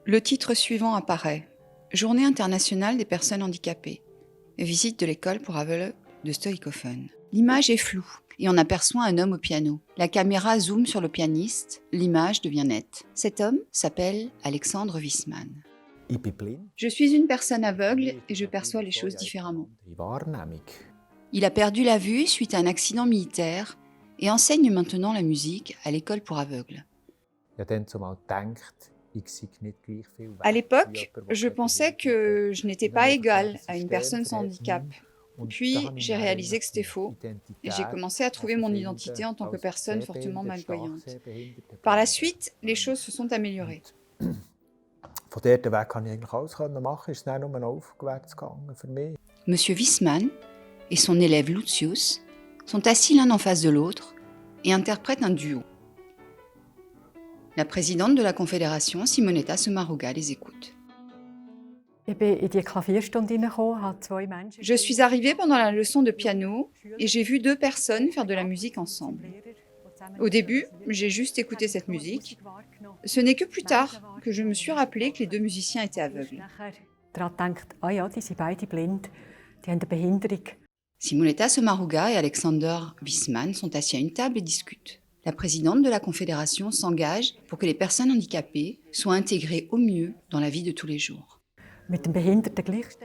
Le titre suivant apparaît. Journée internationale des personnes handicapées. Visite de l'école pour aveugles de Stoïkofen. L'image est floue et on aperçoit un homme au piano. La caméra zoome sur le pianiste, l'image devient nette. Cet homme s'appelle Alexandre Wiesmann. Je suis une personne aveugle et je perçois les choses différemment. Il a perdu la vue suite à un accident militaire et enseigne maintenant la musique à l'école pour aveugles. À l'époque, je pensais que je n'étais pas égale à une personne sans handicap. Puis, j'ai réalisé que c'était faux et j'ai commencé à trouver mon identité en tant que personne fortement malvoyante. Par la suite, les choses se sont améliorées. Monsieur Wiesmann et son élève Lucius sont assis l'un en face de l'autre et interprètent un duo. La présidente de la Confédération, Simonetta Sommaruga, les écoute. Je suis arrivée pendant la leçon de piano et j'ai vu deux personnes faire de la musique ensemble. Au début, j'ai juste écouté cette musique. Ce n'est que plus tard que je me suis rappelé que les deux musiciens étaient aveugles. Simonetta Sommaruga et Alexander Wiesmann sont assis à une table et discutent. La présidente de la Confédération s'engage pour que les personnes handicapées soient intégrées au mieux dans la vie de tous les jours.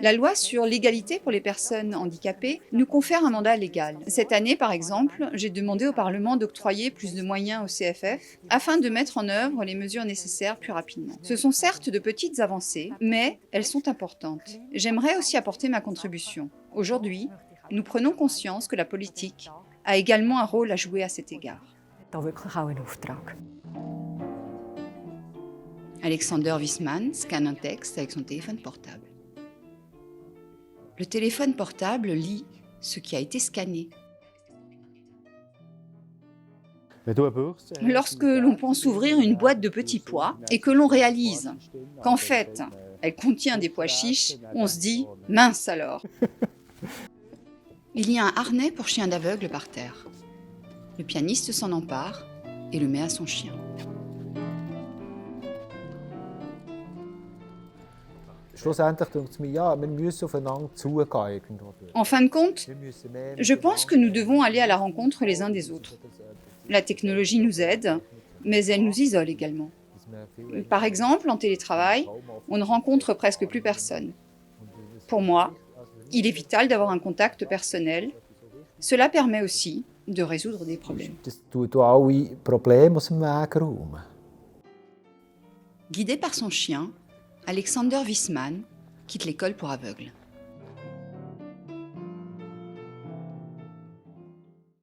La loi sur l'égalité pour les personnes handicapées nous confère un mandat légal. Cette année, par exemple, j'ai demandé au Parlement d'octroyer plus de moyens au CFF afin de mettre en œuvre les mesures nécessaires plus rapidement. Ce sont certes de petites avancées, mais elles sont importantes. J'aimerais aussi apporter ma contribution. Aujourd'hui, nous prenons conscience que la politique a également un rôle à jouer à cet égard. Alexander Wiesmann scanne un texte avec son téléphone portable. Le téléphone portable lit ce qui a été scanné. Lorsque l'on pense ouvrir une boîte de petits pois et que l'on réalise qu'en fait, elle contient des pois chiches, on se dit « mince alors !» Il y a un harnais pour chien d'aveugle par terre. Le pianiste s'en empare et le met à son chien. En fin de compte, je pense que nous devons aller à la rencontre les uns des autres. La technologie nous aide, mais elle nous isole également. Par exemple, en télétravail, on ne rencontre presque plus personne. Pour moi, il est vital d'avoir un contact personnel. Cela permet aussi de résoudre des problèmes. Guidé par son chien, Alexander Wiesmann quitte l'école pour aveugles.